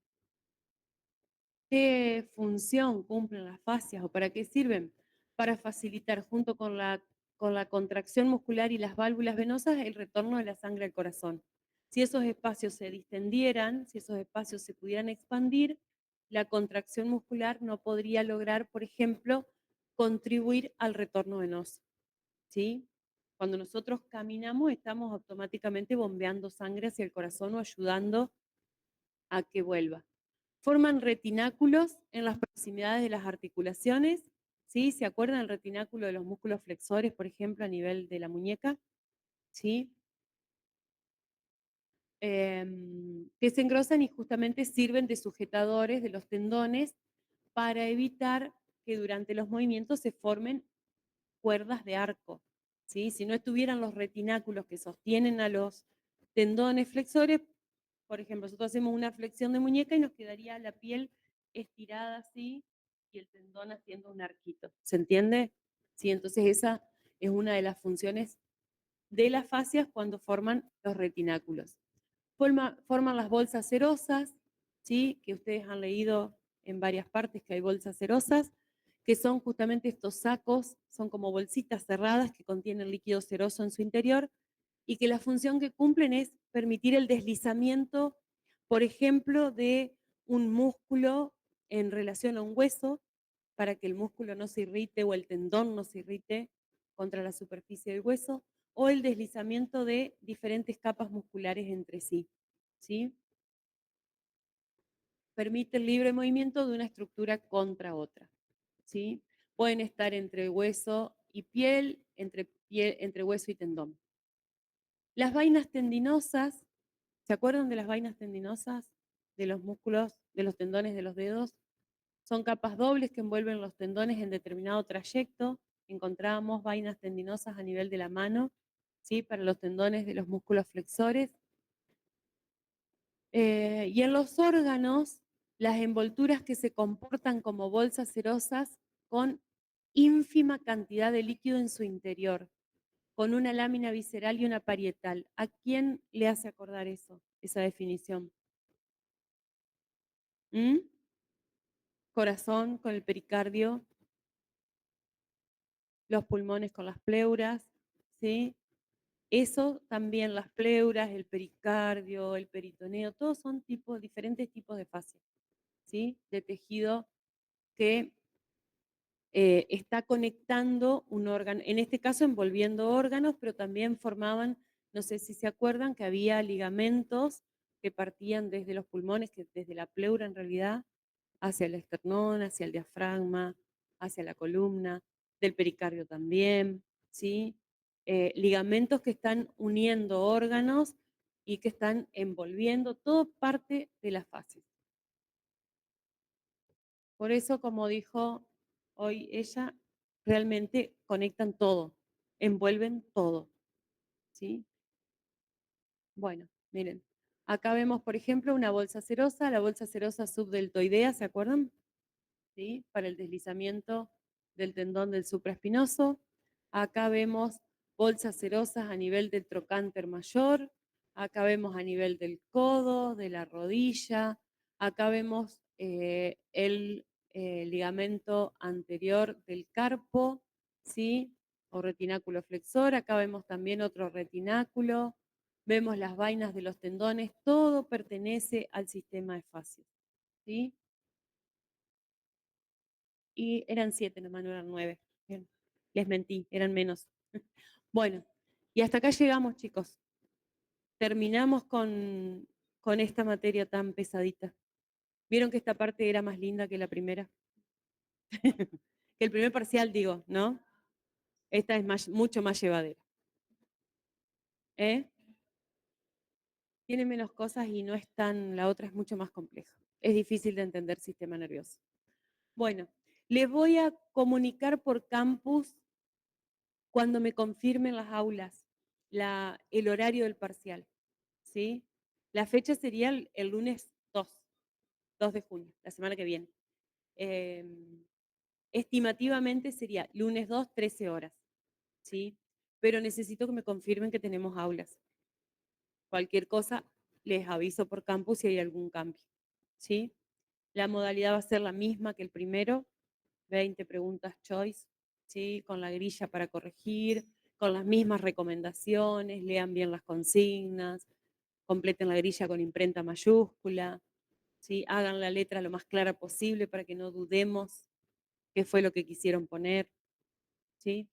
¿qué función cumplen las fascias o para qué sirven? Para facilitar junto con la contracción muscular y las válvulas venosas el retorno de la sangre al corazón. Si esos espacios se distendieran, si esos espacios se pudieran expandir, la contracción muscular no podría lograr, por ejemplo, contribuir al retorno venoso, ¿sí? Cuando nosotros caminamos, estamos automáticamente bombeando sangre hacia el corazón o ayudando a que vuelva. Forman retináculos en las proximidades de las articulaciones, ¿sí? ¿Se acuerdan del retináculo de los músculos flexores, por ejemplo, a nivel de la muñeca? ¿Sí? Que se engrosan y justamente sirven de sujetadores de los tendones para evitar que durante los movimientos se formen cuerdas de arco, ¿sí? Si no estuvieran los retináculos que sostienen a los tendones flexores, por ejemplo, nosotros hacemos una flexión de muñeca y nos quedaría la piel estirada así y el tendón haciendo un arquito. ¿Se entiende? Sí, entonces esa es una de las funciones de las fascias cuando forman los retináculos. Forman las bolsas serosas, ¿sí? Que ustedes han leído en varias partes que hay bolsas cerosas, que son justamente estos sacos, son como bolsitas cerradas que contienen líquido ceroso en su interior y que la función que cumplen es permitir el deslizamiento, por ejemplo, de un músculo en relación a un hueso, para que el músculo no se irrite o el tendón no se irrite contra la superficie del hueso, o el deslizamiento de diferentes capas musculares entre sí. ¿Sí? Permite el libre movimiento de una estructura contra otra. ¿Sí? Pueden estar entre hueso y piel, entre hueso y tendón. Las vainas tendinosas, ¿se acuerdan de las vainas tendinosas? De los músculos, de los tendones de los dedos. Son capas dobles que envuelven los tendones en determinado trayecto. Encontrábamos vainas tendinosas a nivel de la mano, ¿sí? Para los tendones de los músculos flexores. Y en los órganos, las envolturas que se comportan como bolsas cerosas con ínfima cantidad de líquido en su interior, con una lámina visceral y una parietal. ¿A quién le hace acordar eso, esa definición? ¿Mm? Corazón con el pericardio, los pulmones con las pleuras, ¿sí? Eso también, las pleuras, el pericardio, el peritoneo, todos son diferentes tipos de fascia, ¿sí? De tejido que está conectando un órgano, en este caso envolviendo órganos, pero también formaban, no sé si se acuerdan, que había ligamentos que partían desde los pulmones, que desde la pleura en realidad, hacia el esternón, hacia el diafragma, hacia la columna, del pericardio también, ¿sí? Ligamentos que están uniendo órganos y que están envolviendo, todo parte de la fascia. Por eso, como dijo hoy ella, realmente conectan todo, envuelven todo, ¿sí? Bueno, miren, acá vemos, por ejemplo, una bolsa cerosa, la bolsa cerosa subdeltoidea, ¿se acuerdan? ¿Sí? Para el deslizamiento del tendón del supraespinoso. Acá vemos bolsas cerosas a nivel del trocánter mayor, acá vemos a nivel del codo, de la rodilla, acá vemos el ligamento anterior del carpo, ¿sí? O retináculo flexor, acá vemos también otro retináculo, vemos las vainas de los tendones, todo pertenece al sistema de fascias, ¿sí? Y eran 7 nomás, no eran 9. Bien, les mentí, eran menos. Bueno, y hasta acá llegamos, chicos. Terminamos con esta materia tan pesadita. ¿Vieron que esta parte era más linda que la primera? Que el primer parcial, digo, ¿no? Esta es mucho más llevadera. ¿Eh? Tiene menos cosas y no es tan, la otra es mucho más compleja. Es difícil de entender sistema nervioso. Bueno, les voy a comunicar por campus cuando me confirmen las aulas, el horario del parcial, ¿sí? La fecha sería el lunes 2 de junio, la semana que viene. Estimativamente sería lunes 2, 13 horas, ¿sí? Pero necesito que me confirmen que tenemos aulas. Cualquier cosa, les aviso por campus si hay algún cambio, ¿sí? La modalidad va a ser la misma que el primero, 20 preguntas choice, ¿sí? Con la grilla para corregir, con las mismas recomendaciones, lean bien las consignas, completen la grilla con imprenta mayúscula, ¿sí? Hagan la letra lo más clara posible para que no dudemos qué fue lo que quisieron poner, ¿sí?